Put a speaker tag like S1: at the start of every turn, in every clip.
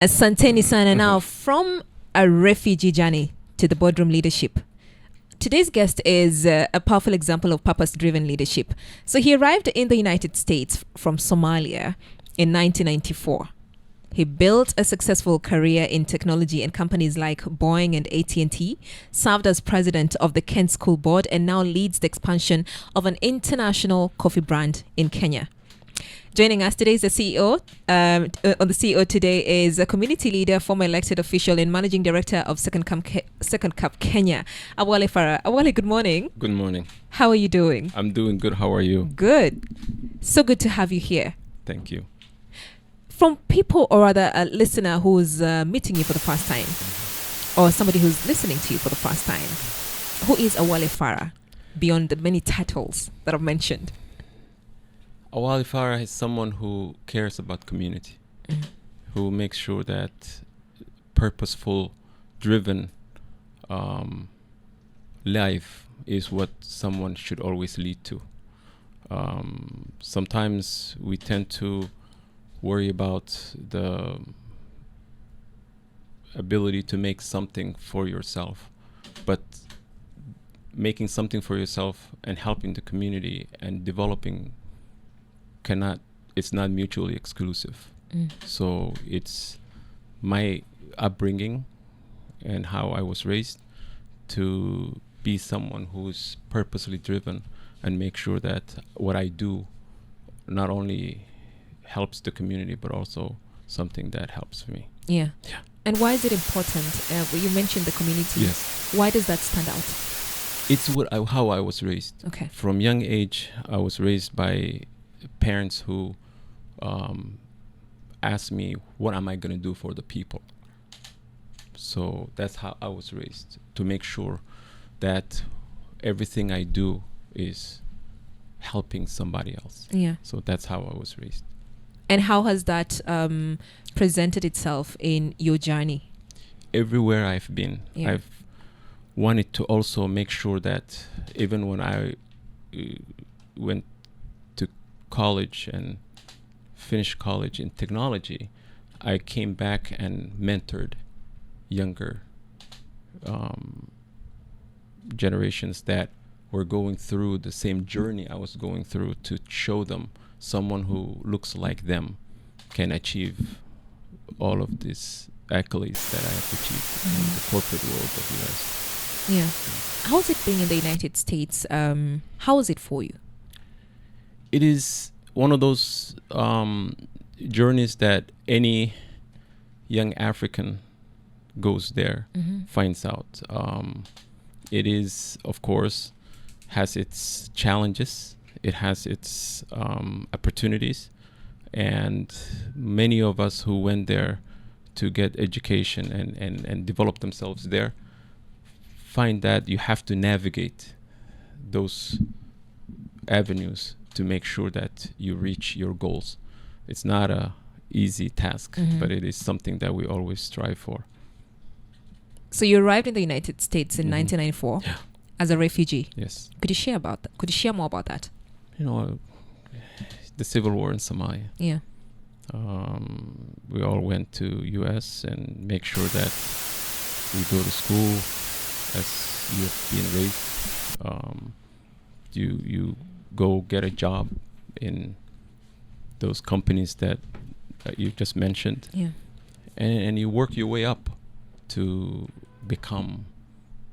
S1: Asante Nisana. Now, from a refugee journey to the boardroom leadership, today's guest is a powerful example of purpose-driven leadership. So he arrived in the United States from Somalia in 1994. He built a successful career in technology in companies like Boeing and AT&T, served as president of the Kent School Board, and now leads the expansion of an international coffee brand in Kenya. Joining us today is the CEO. On the CEO today is a community leader, former elected official, and managing director of Second Cup Kenya, Awale Farah. Awale, good morning.
S2: Good morning.
S1: How are you doing?
S2: I'm doing good. How are you?
S1: Good. So good to have you here.
S2: Thank you.
S1: From people, or rather a listener who's meeting you for the first time, or somebody who's listening to you for the first time, who is Awale Farah, beyond the many titles that I've mentioned?
S2: Awale Farah is someone who cares about community, who makes sure that purposeful, driven life is what someone should always lead to. Sometimes we tend to worry about the ability to make something for yourself, but making something for yourself and helping the community and developing it's not mutually exclusive. So it's my upbringing and how I was raised to be someone who's purposely driven and make sure that what I do not only helps the community but also something that helps me.
S1: Yeah. And why is it important? You mentioned the community.
S2: Yes.
S1: Why does that stand out?
S2: It's how I was raised.
S1: Okay.
S2: From young age, I was raised by parents who asked me, what am I going to do for the people? So that's how I was raised, to make sure that everything I do is helping somebody else.
S1: Yeah.
S2: So that's how I was raised.
S1: And how has that presented itself in your journey?
S2: Everywhere I've been,
S1: Yeah.
S2: I've wanted to also make sure that even when I went to college and finished college in technology, I came back and mentored younger generations that were going through the same journey I was going through, to show them someone who looks like them can achieve all of these accolades that I have achieved in the corporate world of the US.
S1: Yeah. How's it being in the United States? How is it for you?
S2: It is one of those journeys that any young African goes there, finds out. It is, of course, has its challenges. It has its opportunities. And many of us who went there to get education and develop themselves there find that you have to navigate those avenues to make sure that you reach your goals. It's not a easy task, but it is something that we always strive for.
S1: So you arrived in the United States in 1994 as a refugee.
S2: Yes.
S1: Could you share about that? Could you share more about that?
S2: You know, the civil war in Somalia.
S1: Yeah.
S2: We all went to US and make sure that we go to school as you have been raised. You go get a job in those companies that you just mentioned.
S1: Yeah.
S2: And you work your way up to become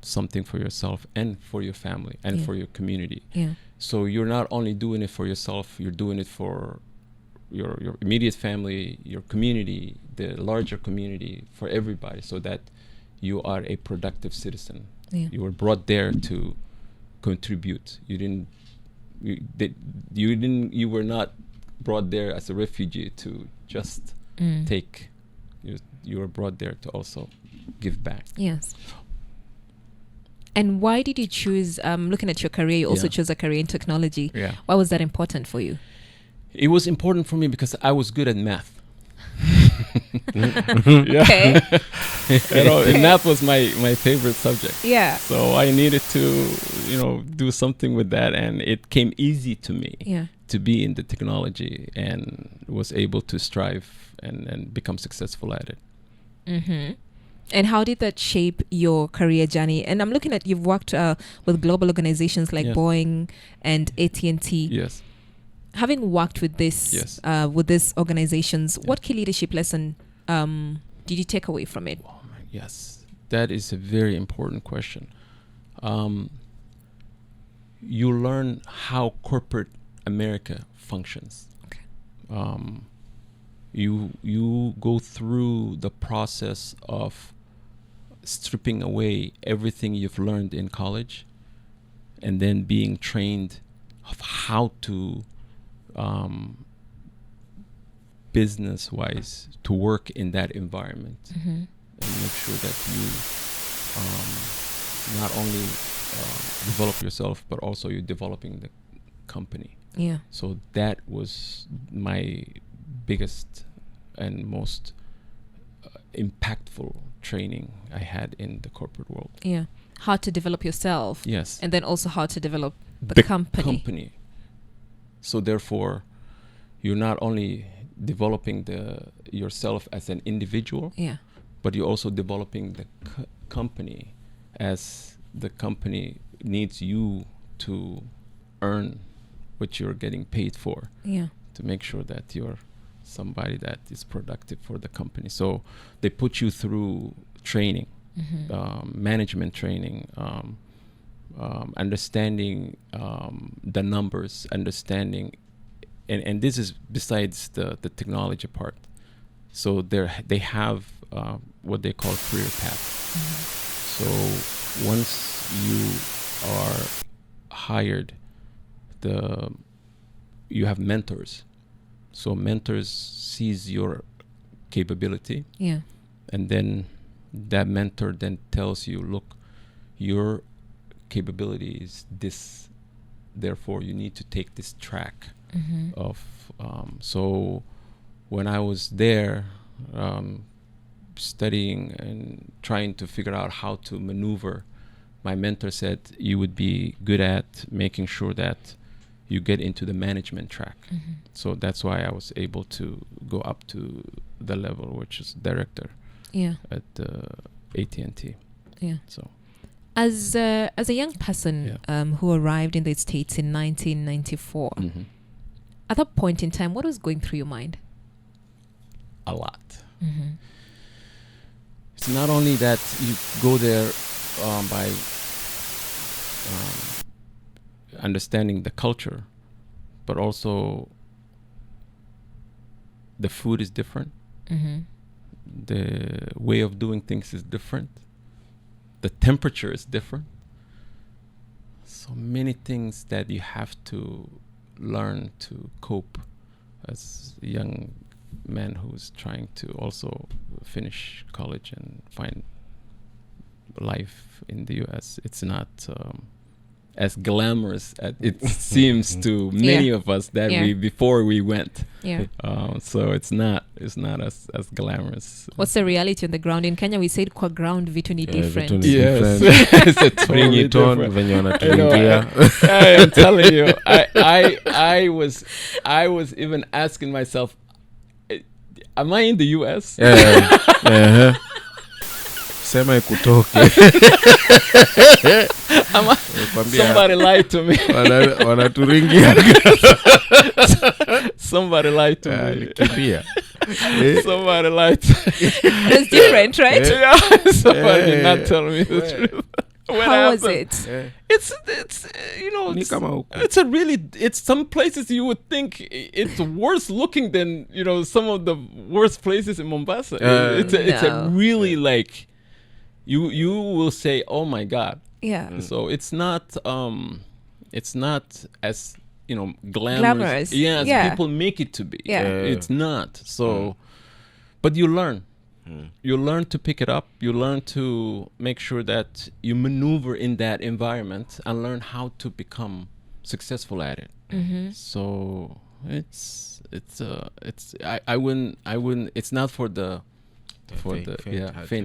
S2: something for yourself and for your family and for your community.
S1: Yeah.
S2: So you're not only doing it for yourself, you're doing it for your immediate family, your community, the larger community, for everybody, so that you are a productive citizen.
S1: Yeah.
S2: You were brought there to contribute. You were not brought there as a refugee to just take. You were brought there to also give back.
S1: Yes. And why did you choose, looking at your career, you also chose a career in technology.
S2: Yeah.
S1: Why was that important for you?
S2: It was important for me because I was good at math.
S1: Okay.
S2: And math was my favorite subject.
S1: Yeah.
S2: So I needed to, do something with that, and it came easy to me to be in the technology, and was able to strive and become successful at it.
S1: Mm-hmm. And how did that shape your career journey? And I'm looking at, you've worked with global organizations like
S2: Yes.
S1: Boeing and AT&T.
S2: Yes.
S1: Having worked with this,
S2: Yes.
S1: with these organizations,
S2: Yeah.
S1: what key leadership lesson did you take away from it?
S2: Oh my, yes, that is a very important question. You learn how corporate America functions.
S1: Okay.
S2: You go through the process of stripping away everything you've learned in college, and then being trained of how to business-wise to work in that environment,
S1: Mm-hmm.
S2: and make sure that you not only develop yourself, but also you're developing the company.
S1: Yeah.
S2: So that was my biggest and most impactful training I had in the corporate world.
S1: Yeah. How to develop yourself.
S2: Yes.
S1: And then also how to develop the company.
S2: So therefore, you're not only developing yourself as an individual,
S1: Yeah.
S2: but you're also developing the company, as the company needs you to earn what you're getting paid for,
S1: Yeah.
S2: to make sure that you're somebody that is productive for the company. So they put you through training,
S1: Mm-hmm.
S2: management training, understanding the numbers, understanding, and this is besides the technology part. So they have what they call career path.
S1: Mm-hmm.
S2: So once you are hired, you have mentors. So mentors sees your capability,
S1: Yeah.
S2: and then that mentor then tells you, look, your capability is this, therefore you need to take this track
S1: Mm-hmm.
S2: of so when I was there studying and trying to figure out how to maneuver, my mentor said you would be good at making sure that you get into the management track.
S1: Mm-hmm.
S2: So that's why I was able to go up to the level which is director
S1: Yeah.
S2: at AT&T.
S1: Yeah.
S2: So
S1: As a young person who arrived in the States in 1994, at that point in time, what was going through your mind?
S2: a lot.
S1: Mm-hmm.
S2: It's not only that you go there by understanding the culture, but also the food is different.
S1: Mm-hmm.
S2: The way of doing things is different. The temperature is different. So many things that you have to learn to cope as a young man who's trying to also finish college and find life in the US. It's not as glamorous as it seems to many of us that we before we went.
S1: Yeah.
S2: So it's not as glamorous.
S1: What's the reality on the ground? In Kenya, we said kwa ground vitu ni different.
S3: vitu ni
S2: Yes.
S3: different.
S2: It's a totally
S3: Bring it on
S2: different.
S3: venye
S2: I know,
S3: wanatuingia.
S2: I am telling you, I was even asking myself, am I in the US?
S3: Sema ikutoke.
S2: Somebody lied to me.
S3: Wanaturingia.
S2: Somebody lied to me.
S3: Kimbia.
S2: Somebody lied to me.
S1: It's different, right?
S2: Yeah, somebody did not tell me the truth.
S1: How was it?
S2: It's you know,
S3: Ni kama huku.
S2: it's some places you would think it's worse looking than, you know, some of the worst places in Mombasa. It's a
S1: No.
S2: really like you will say, oh my God.
S1: Yeah.
S2: So it's not as, you know, glamorous. Yeah, as people make it to be.
S1: Yeah.
S2: It's not. So but you learn. You learn to pick it up. You learn to make sure that you maneuver in that environment and learn how to become successful at it.
S1: Mm-hmm.
S2: So I wouldn't. It's not for the faint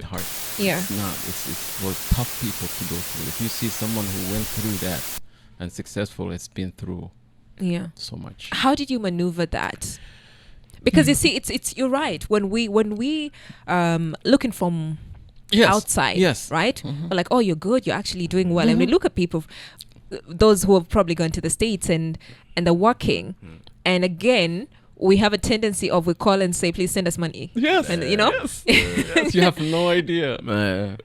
S2: heart.
S1: Yeah.
S2: It's not. It's for tough people to go through. If you see someone who went through that and successful, it's been through
S1: Yeah.
S2: so much.
S1: How did you maneuver that? Because you see, it's you're right. When we looking from outside, right? We're like, oh, you're good. You're actually doing well. And we look at people, those who have probably gone to the States and they're working, and again, we have a tendency of we call and say, please send us money.
S2: Yes.
S1: And you know,
S2: Yes. You have no idea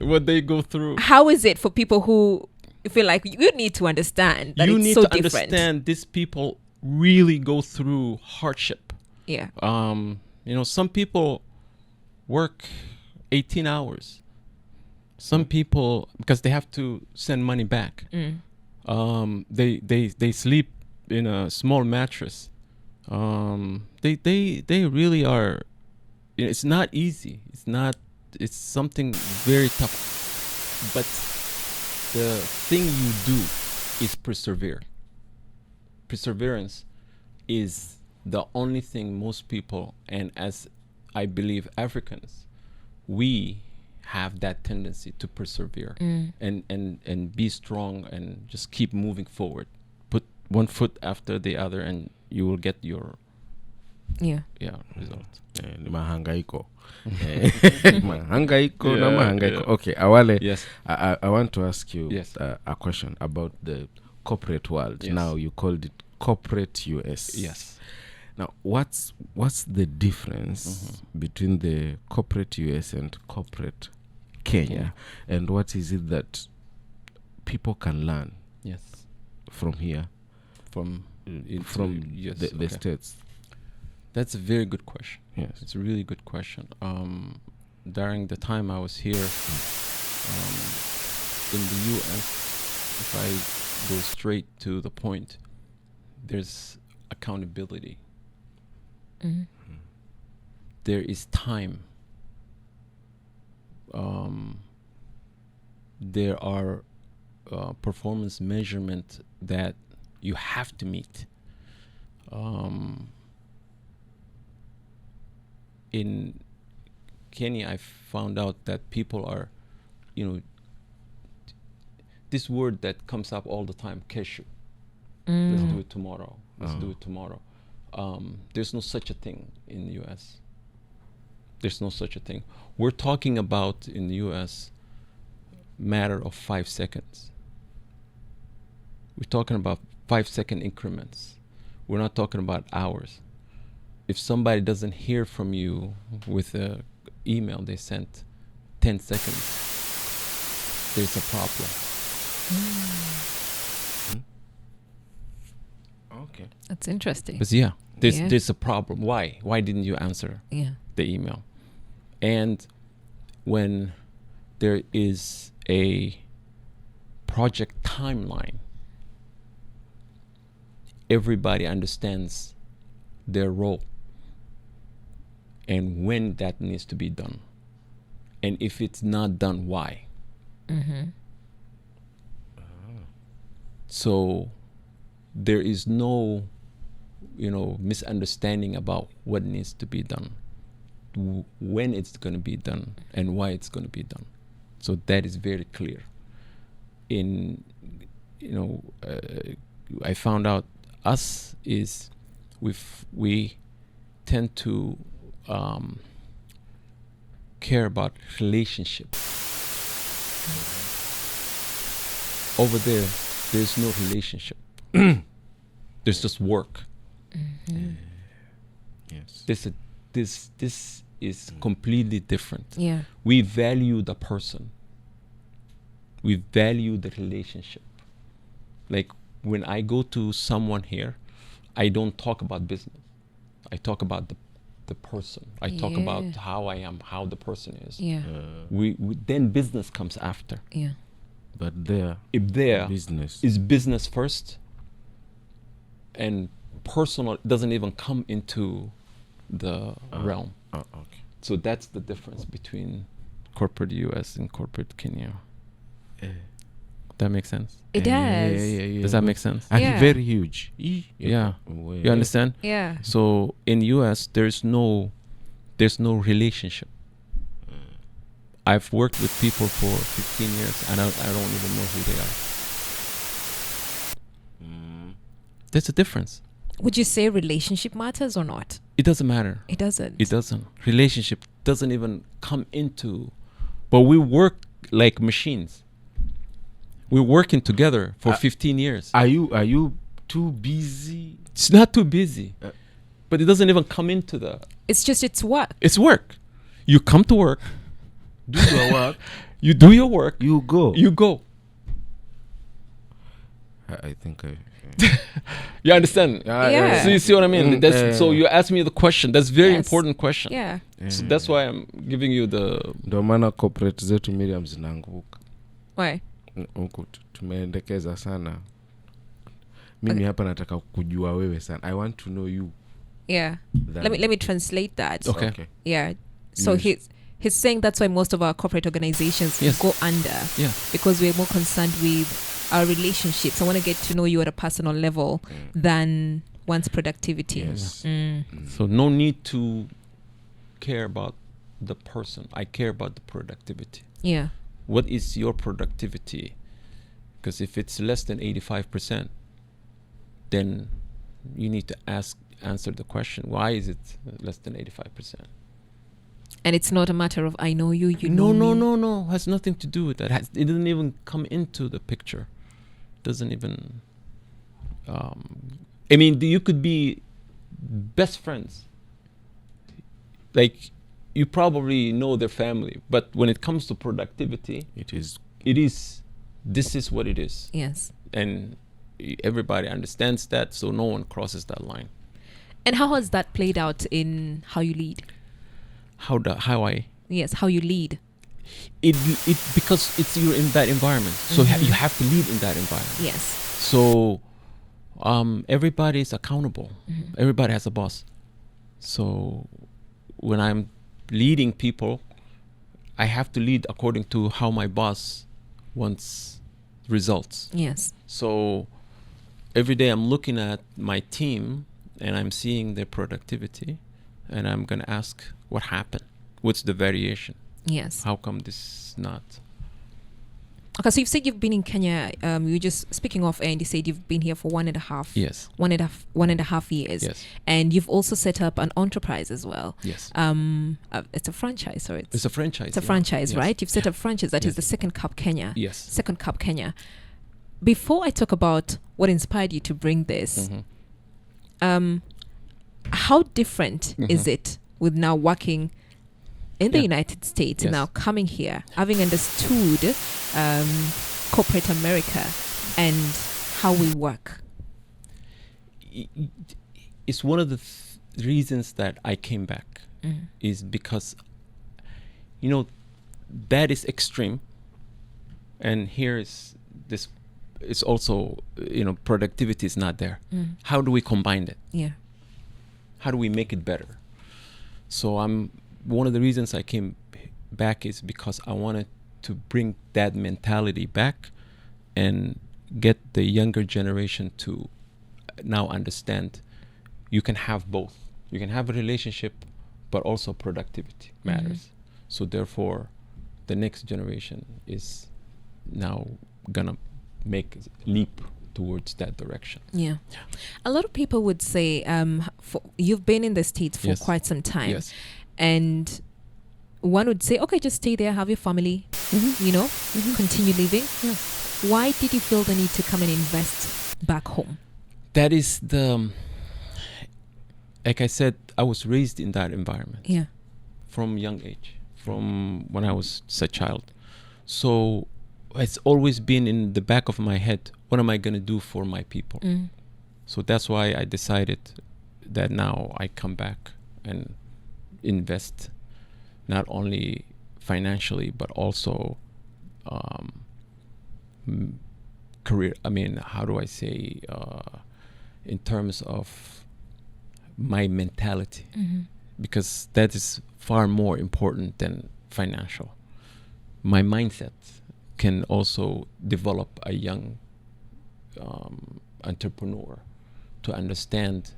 S2: what they go through.
S1: How is it for people who feel like you need to understand that
S2: You
S1: it's
S2: need
S1: so
S2: to
S1: different?
S2: understand these people really go through hardship.
S1: Yeah.
S2: You know, some people work 18 hours. Some people, because they have to send money back, they sleep in a small mattress. They really are, you know, it's not easy. It's something very tough. But the thing you do is persevere. Perseverance is the only thing most people, and as I believe Africans, we have that tendency to persevere and be strong and just keep moving forward. Put one foot after the other and you will get your result.
S3: Ni mahangaiko. Mahangaiko. Okay, Awale.
S2: Yes.
S3: I want to ask you
S2: a
S3: question about the corporate world.
S2: Yes.
S3: Now you called it corporate US.
S2: Yes.
S3: Now, what's the difference between the corporate US and corporate Kenya, and what is it that people can learn from here, from the States?
S2: That's a very good question.
S3: Yes,
S2: it's a really good question. During the time I was here in the US, if I go straight to the point, there's accountability. There is time. There are performance measurement that you have to meet. In Kenya, I found out that people are, you know, this word that comes up all the time, keshu. Let's do it tomorrow. Let's do it tomorrow. There's no such a thing in the US. There's no such a thing. We're talking about in the US matter of 5 seconds. We're talking about 5-second increments. We're not talking about hours. If somebody doesn't hear from you with an email they sent 10 seconds, there's a problem.
S3: Okay.
S1: That's interesting.
S2: But there's a problem. Why? Why didn't you answer the email? And when there is a project timeline, everybody understands their role and when that needs to be done. And if it's not done, why? So there is no, misunderstanding about what needs to be done, when it's going to be done, and why it's going to be done. So that is very clear. I found out us is we tend to care about relationships. Over there's no relationship. There's just work.
S3: Yes.
S2: This is completely different.
S1: Yeah.
S2: We value the person. We value the relationship. Like when I go to someone here, I don't talk about business. I talk about the person. I talk about how I am, how the person is.
S1: Yeah.
S2: We then business comes after.
S1: Yeah.
S3: But
S2: if there
S3: business
S2: is business first, and personal doesn't even come into the realm.
S3: Okay.
S2: So that's the difference between corporate US and corporate Kenya. That makes sense?
S1: It does.
S3: Yeah.
S2: Does that make sense?
S3: And
S1: Yeah.
S3: very huge.
S2: Yeah. You understand?
S1: Yeah.
S2: So in US, there's no relationship. I've worked with people for 15 years and I don't even know who they are. There's a difference.
S1: Would you say relationship matters or not?
S2: It doesn't matter.
S1: It doesn't.
S2: It doesn't. Relationship doesn't even come into. But we work like machines. We're working together for 15 years.
S3: Are you too busy?
S2: It's not too busy. But it doesn't even come into the...
S1: It's work.
S2: It's work. You come to work.
S3: Do your work.
S2: You do your work.
S3: You go.
S2: You go.
S3: I think I...
S2: You understand?
S1: Yeah.
S2: So you see what I mean? So you asked me the question. That's very important question.
S1: Yeah.
S2: So that's why I'm giving you the...
S3: Ndio maana corporate zetu Miriam zinaanguka.
S1: Why?
S3: Huku tumeendekeza sana. Mimi hapa nataka kujua wewe sana. I want to know you.
S1: Yeah. Let me translate that.
S2: Okay.
S1: Yeah. So he's saying that's why most of our corporate organizations go under.
S2: Yeah.
S1: Because we're more concerned with our relationships. I want to get to know you at a personal level than one's productivity.
S3: Yes.
S2: So no need to care about the person. I care about the productivity.
S1: Yeah.
S2: What is your productivity? Because if it's less than 85%, then you need to answer the question, why is it less than 85%?
S1: And it's not a matter of I know you, you know me.
S2: No. Has nothing to do with that. It doesn't even come into the picture. Doesn't even... I mean, you could be best friends. Like, you probably know their family. But when it comes to productivity... It is... This is what it is.
S1: Yes.
S2: And everybody understands that, so no one crosses that line.
S1: And how has that played out in how you lead?
S2: How I...
S1: Yes, how you lead.
S2: It because you're in that environment, so you have to lead in that environment.
S1: Yes.
S2: So everybody is accountable. Everybody has a boss. So when I'm leading people, I have to lead according to how my boss wants results.
S1: Yes.
S2: So every day I'm looking at my team and I'm seeing their productivity, and I'm gonna ask what happened. What's the variation?
S1: Yes.
S2: How come this not?
S1: Okay, so you've said you've been in Kenya. You were just speaking of, and you said you've been here for 1.5.
S2: Yes.
S1: 1.5 years.
S2: Yes.
S1: And you've also set up an enterprise as well.
S2: Yes.
S1: It's a franchise, or
S2: it's a franchise.
S1: It's a franchise,
S2: yes.
S1: Right? You've set up a franchise that is the Second Cup Kenya.
S2: Yes.
S1: Second Cup Kenya. Before I talk about what inspired you to bring this, how different is it with now working in the United States and now coming here, having understood corporate America and how we work?
S2: It's one of the reasons that I came back is because, that is extreme. And here is this, it's also, productivity is not there. How do we combine it?
S1: Yeah.
S2: How do we make it better? So one of the reasons I came back is because I wanted to bring that mentality back and get the younger generation to now understand you can have both. You can have a relationship, but also productivity matters. So therefore, the next generation is now gonna make a leap towards that direction.
S1: Yeah. A lot of people would say, you've been in the States for quite some time.
S2: Yes.
S1: And one would say, okay, just stay there, have your family, continue living.
S2: Yeah.
S1: Why did you feel the need to come and invest back home?
S2: That is like I said, I was raised in that environment.
S1: Yeah.
S2: From young age, from when I was a child. So it's always been in the back of my head, what am I going to do for my people? So that's why I decided that now I come back and invest, not only financially, but also career. I mean, how do I say, in terms of my mentality, because that is far more important than financial. My mindset can also develop a young entrepreneur to understand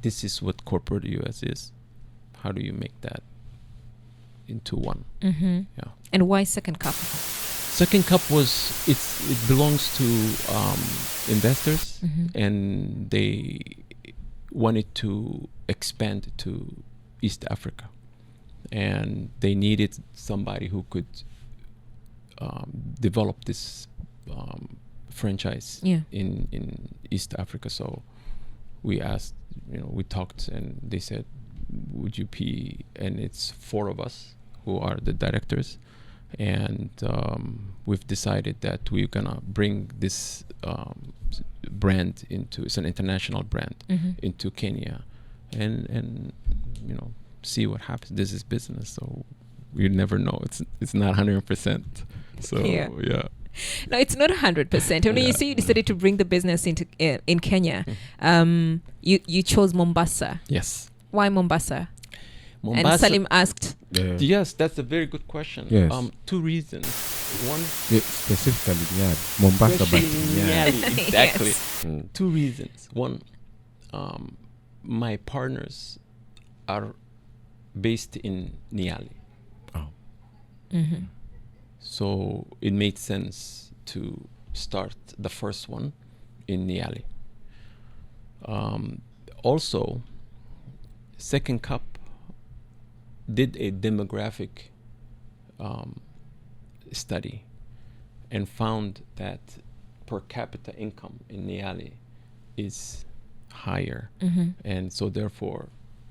S2: this is what corporate US is. How do you make that into one? Yeah.
S1: And why Second Cup?
S2: Second Cup it belongs to investors, and they wanted to expand to East Africa, and they needed somebody who could develop this franchise in East Africa. So we asked, we talked, and they said, would you be, and it's 4 of us who are the directors, and we've decided that we're gonna bring this brand into, it's an international brand, into Kenya, and see what happens. This is business, so you never know. It's not 100%. So yeah.
S1: No, it's not 100%. When you say you decided to bring the business into in Kenya, you chose Mombasa.
S2: Yes.
S1: Why Mombasa?
S2: Mombasa.
S1: And Salim asked.
S2: Yes, that's a very good question.
S3: Yes.
S2: 2 reasons. One,
S3: specifically Nyali. Mombasa, but Nyali.
S2: Exactly.
S1: Yes.
S2: 2 reasons. One, my partners are based in Nyali.
S3: Oh.
S1: Mm-hmm.
S2: So it made sense to start the first one in Nyali. Also, Second Cup did a demographic study and found that per capita income in Nyali is higher. And so therefore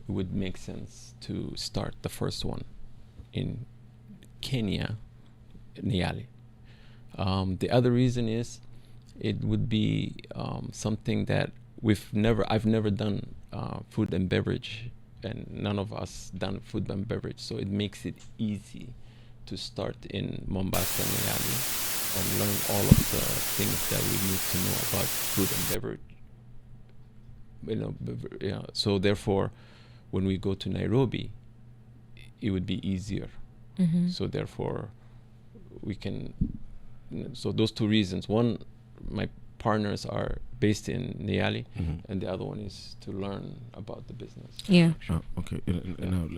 S2: it would make sense to start the first one in Kenya, Nyali. The other reason is it would be something that I've never done food and beverage, and none of us done food and beverage, so it makes it easy to start in Mombasa, Nyali, and learn all of the things that we need to know about food and beverage. So therefore, when we go to Nairobi, it would be easier. So therefore, we can. So those 2 reasons. One, my partners are based in Nyali, and the other one is to learn about the business.
S1: Yeah.
S3: Okay. Now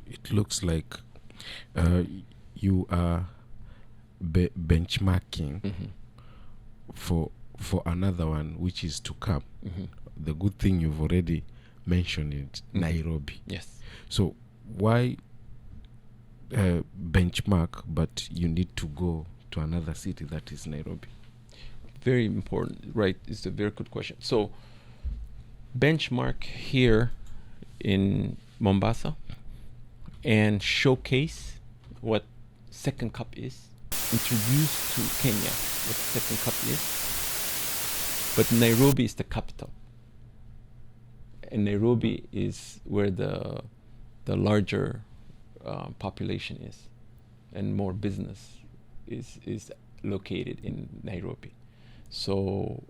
S3: it looks like you are benchmarking for another one, which is to come. The good thing you've already mentioned it, Nairobi.
S2: Yes.
S3: So why benchmark, but you need to go to another city that is Nairobi?
S2: Very important, right? It's a very good question. So benchmark here in Mombasa and showcase what Second Cup is, introduce to Kenya what Second Cup is, but Nairobi is the capital, and Nairobi is where the larger population is, and more business is located in Nairobi. So,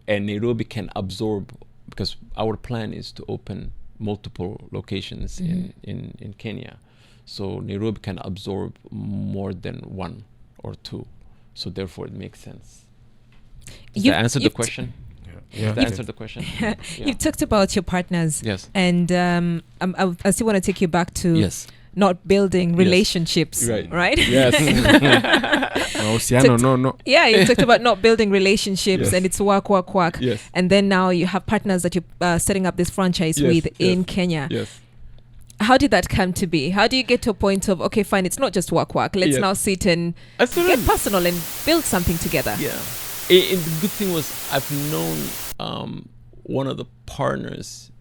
S2: and Nairobi can absorb, because our plan is to open multiple locations in Kenya. So Nairobi can absorb more than 1 or 2. So therefore it makes sense. Does that answer the question? Does that answer the question?
S1: You've talked about your partners.
S2: Yes.
S1: And I still want to take you back to not building relationships, right?
S2: Yes.
S3: No.
S1: Yeah, you talked about not building relationships, and it's work.
S2: Yes.
S1: And then now you have partners that you're setting up this franchise with in Kenya.
S2: Yes.
S1: How did that come to be? How do you get to a point of, okay, fine, it's not just work. Let's now sit and get personal and build something together.
S2: Yeah. And the good thing was I've known one of the partners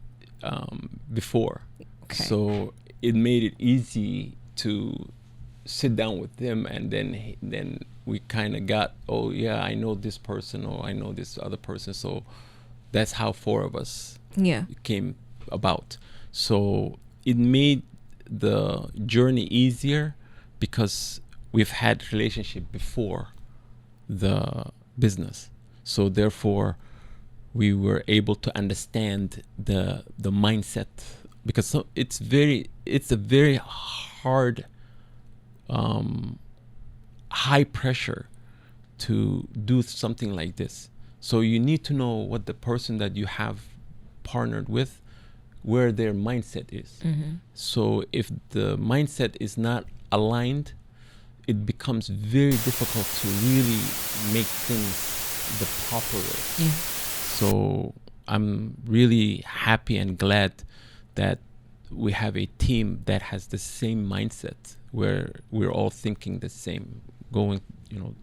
S2: before.
S1: Okay.
S2: So it made it easy to sit down with them, and then we kind of got, I know this person, or I know this other person. So that's how 4 of us came about. So it made the journey easier because we've had relationship before the business. So therefore we were able to understand the mindset, because it's a very hard, high pressure to do something like this. So you need to know what the person that you have partnered with, where their mindset is. So if the mindset is not aligned, it becomes very difficult to really make things the proper way. So I'm really happy and glad that we have a team that has the same mindset, where we're all thinking the same, going,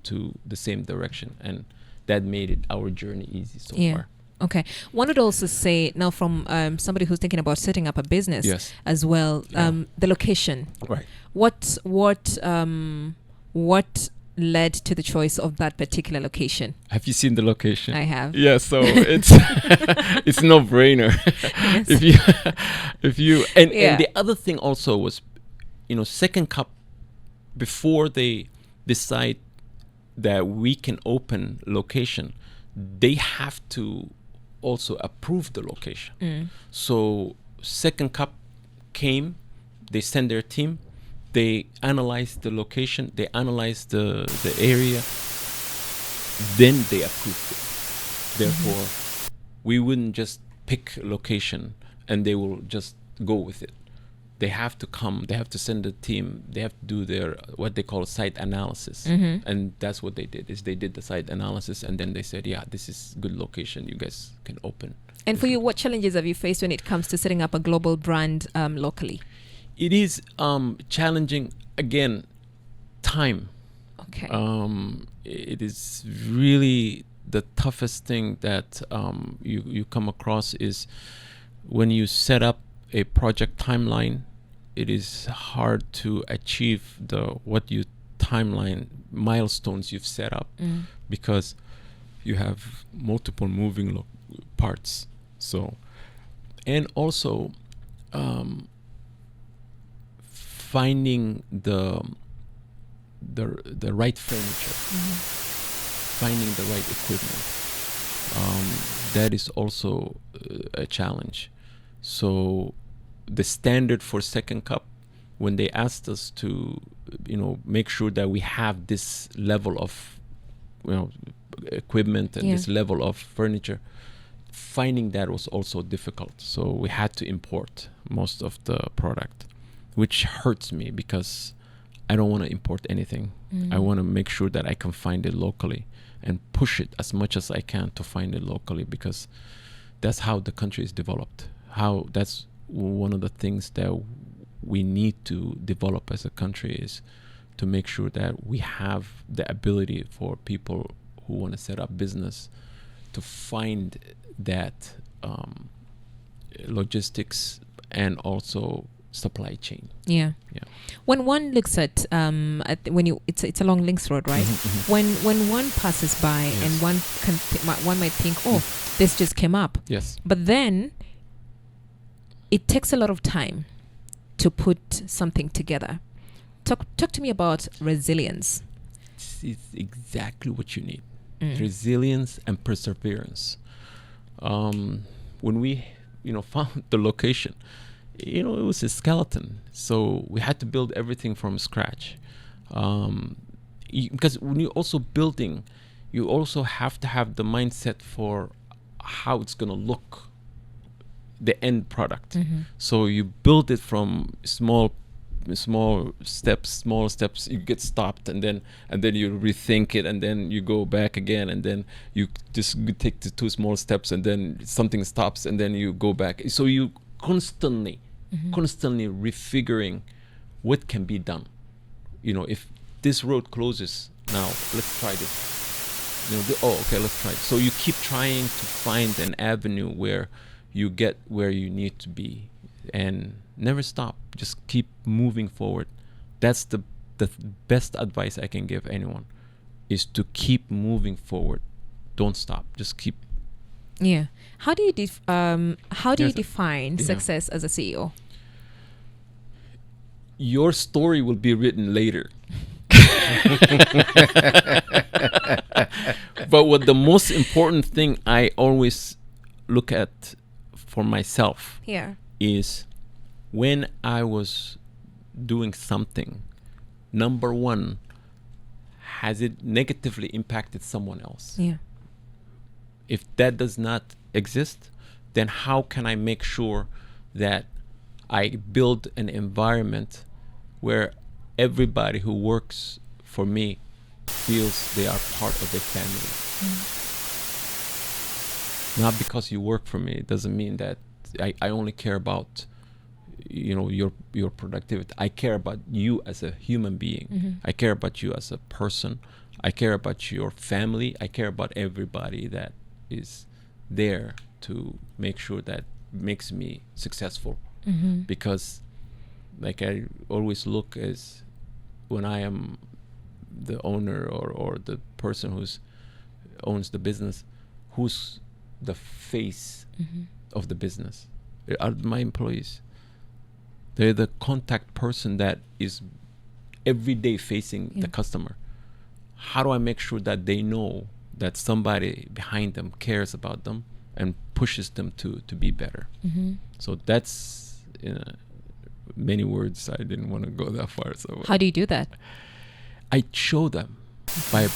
S2: to the same direction, and that made it our journey easy so far.
S1: Okay. One would also say now, from somebody who's thinking about setting up a business as well, the location.
S2: Right.
S1: What led to the choice of that particular location?
S2: Have you seen the location?
S1: I have.
S2: Yeah, so it's it's no brainer.
S1: Yes.
S2: if you and the other thing also was, Second Cup, before they decide that we can open location, they have to also approve the location. So Second Cup came, they sent their team, they analyzed the location, they analyzed the area, then they approved it. Therefore, we wouldn't just pick a location and they will just go with it. They have to come, they have to send a team, they have to do their, what they call site analysis. And that's what they did, is they did the site analysis, and then they said, yeah, this is good location, you guys can open.
S1: And for you, what challenges have you faced when it comes to setting up a global brand locally?
S2: It is challenging. Again, time.
S1: Okay.
S2: It is really the toughest thing that you come across is when you set up a project timeline. It is hard to achieve what you timeline milestones you've set up, because you have multiple moving parts. So, and also finding the right furniture, finding the right equipment. That is also a challenge. So the standard for Second Cup, when they asked us to, make sure that we have this level of, equipment and this level of furniture, finding that was also difficult. So we had to import most of the product, which hurts me because I don't want to import anything. I want to make sure that I can find it locally and push it as much as I can to find it locally, because that's how the country is developed. That's one of the things that we need to develop as a country, is to make sure that we have the ability for people who want to set up business to find that logistics and also supply chain.
S1: Yeah. When one looks at it's a long links road, right? When one passes by and one might think, this just came up.
S2: Yes.
S1: But then it takes a lot of time to put something together. Talk to me about resilience.
S2: It's exactly what you need. Resilience and perseverance. When we, found the location, it was a skeleton. So we had to build everything from scratch. Because when you're also building, you also have to have the mindset for how it's going to look, the end product. So you build it from small steps, you get stopped, and then you rethink it, and then you go back again, and then you just take the 2 small steps, and then something stops, and then you go back. So you constantly refiguring what can be done. If this road closes now, let's try this. Okay, let's try it. So you keep trying to find an avenue where you get where you need to be, and never stop. Just keep moving forward. That's the best advice I can give anyone, is to keep moving forward. Don't stop. Just keep.
S1: Yeah. How do you define success as a CEO?
S2: Your story will be written later. But what the most important thing I always look at for myself is, when I was doing something, number one, has it negatively impacted someone else?
S1: Yeah.
S2: If that does not exist, then how can I make sure that I build an environment where everybody who works for me feels they are part of the family? Not because you work for me, it doesn't mean that I only care about, you know, your productivity. I care about you as a human being. I care about you as a person. I care about your family. I care about everybody that is there to make sure that makes me successful. Because like I always look as when I am the owner or the person who's owns the business, who's the face of the business are my employees. They're the contact person that is every day facing the customer. How do I make sure that they know that somebody behind them cares about them and pushes them to be better? So that's many words. I didn't want to go that far. So
S1: how do you do that?
S2: I show them by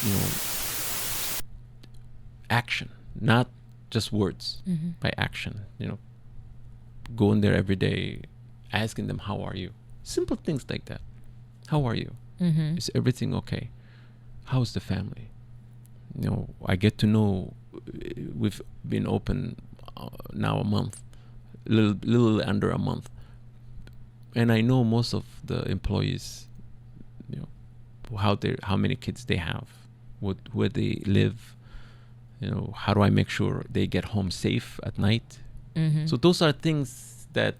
S2: you know, action, not just words. By action, you know, going there every day, asking them, how are you? Simple things like that. How are you? Is everything okay? How's the family? You know, I get to know. We've been open now a month, little under a month, and I know most of the employees. You know, how many kids they have, where they live. You know, how do I make sure they get home safe at night? So those are things that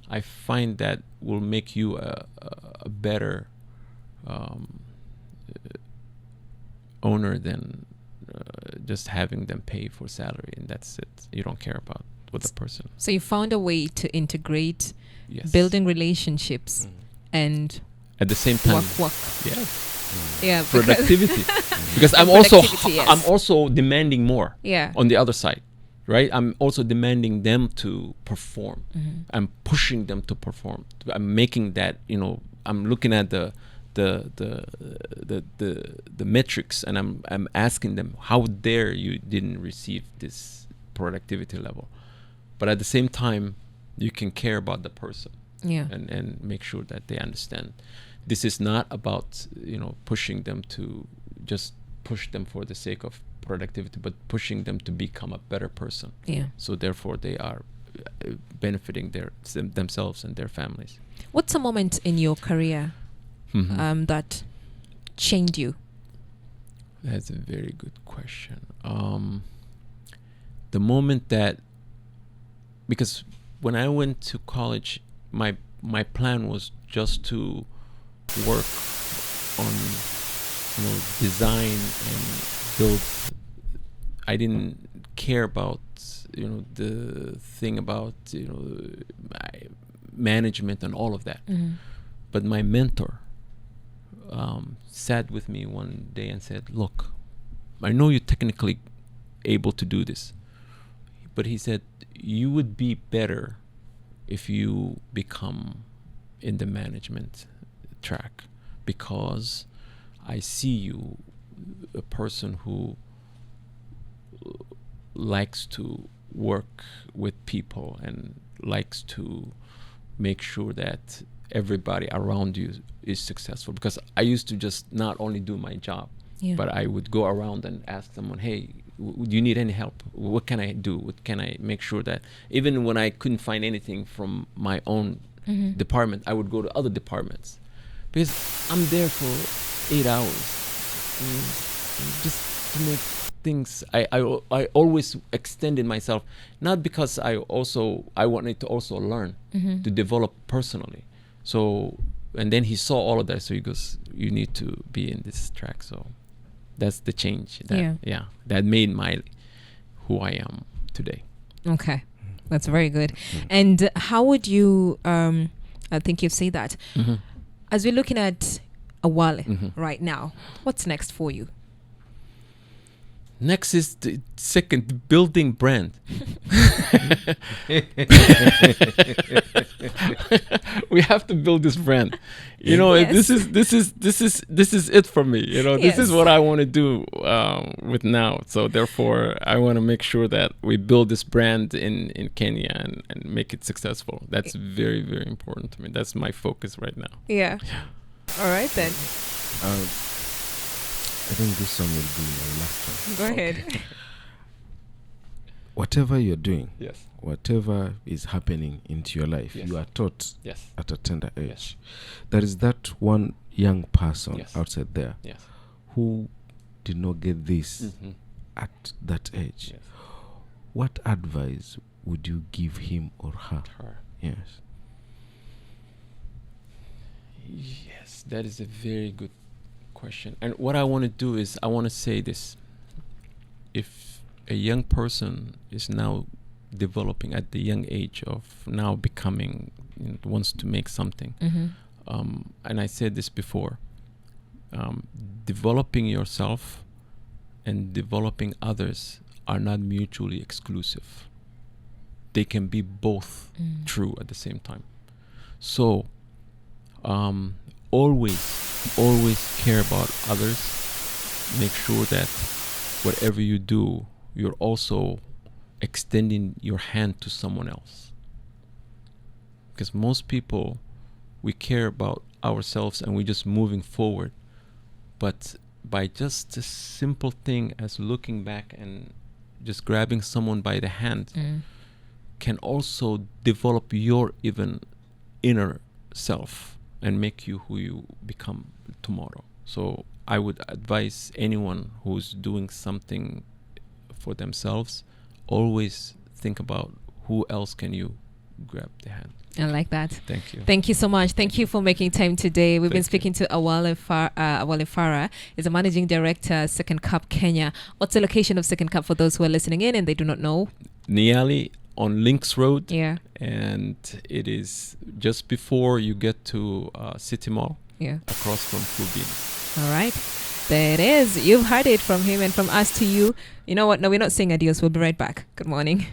S2: I find that will make you a better owner than just having them pay for salary and that's it. You don't care about what the person.
S1: So you found a way to integrate building relationships and
S2: at the same time
S1: work. Yeah,
S2: productivity. Because I'm also demanding more. On the other side, right? I'm also demanding them to perform. I'm pushing them to perform. I'm making that, you know, I'm looking at the metrics and I'm asking them, how dare you didn't receive this productivity level? But at the same time, you can care about the person. And make sure that they understand. This is not about, you know, pushing them to just push them for the sake of productivity, but pushing them to become a better person. So therefore, they are benefiting themselves and their families.
S1: What's a moment in your career that changed you?
S2: That's a very good question. The moment that, because when I went to college, my plan was just to work on, you know, design and build. I didn't care about, you know, the thing about, you know, management and all of that. But my mentor sat with me one day and said, look, I know you're technically able to do this, but he said, you would be better if you become in the management track, because I see you a person who likes to work with people and likes to make sure that everybody around you is successful. Because I used to just not only do my job, but I would go around and ask someone, hey, do you need any help? What can I do? What can I make sure that even when I couldn't find anything from my own department, I would go to other departments, because I'm there for 8 hours just to make things. I always extended myself, not because I wanted to also learn to develop personally. So, and then he saw all of that, so he goes, you need to be in this track. So that's the change that made who I am today.
S1: Okay, that's very good. And how would you I think you've said that as we're looking at Awale right now, what's next for you?
S2: Next is the second, building brand. We have to build this brand. You know, this is it for me. You know, this is what I want to do with now. So therefore, I want to make sure that we build this brand in Kenya and make it successful. That's very, very important to me. That's my focus right now.
S1: All right then.
S3: I think this one will be my last one.
S1: Go ahead.
S3: Whatever you're doing,
S2: Yes.
S3: whatever is happening into your life,
S2: Yes.
S3: you are taught
S2: Yes.
S3: at a tender age.
S2: Yes.
S3: There is that one young person
S2: Yes.
S3: outside there
S2: Yes.
S3: who did not get this
S2: Mm-hmm.
S3: at that age.
S2: Yes.
S3: What advice would you give him or her?
S2: Her.
S3: Yes.
S2: Yes, that is a very good question. And what I want to do is I want to say this. If a young person is now developing at the young age of now becoming, wants to make something, and I said this before, developing yourself and developing others are not mutually exclusive. They can be both true at the same time. So always care about others. Make sure that whatever you do, you're also extending your hand to someone else. Because most people, we care about ourselves and we're just moving forward. But by just a simple thing as looking back and just grabbing someone by the hand can also develop your even inner self and make you who you become tomorrow. So I would advise anyone who's doing something for themselves, always think about who else can you grab the hand.
S1: I like that.
S2: Thank you.
S1: Thank you so much. Thank you for making time today. We've been
S2: Thank
S1: speaking to Awale Farah. Is a managing director, Second Cup Kenya. What's the location of Second Cup for those who are listening in and they do not know?
S2: Niali on Links Road.
S1: Yeah.
S2: And it is just before you get to City Mall.
S1: Yeah.
S2: Across from Fubin.
S1: All right. There it is. You've heard it from him and from us to you. You know what? No, we're not saying adios. We'll be right back. Good morning.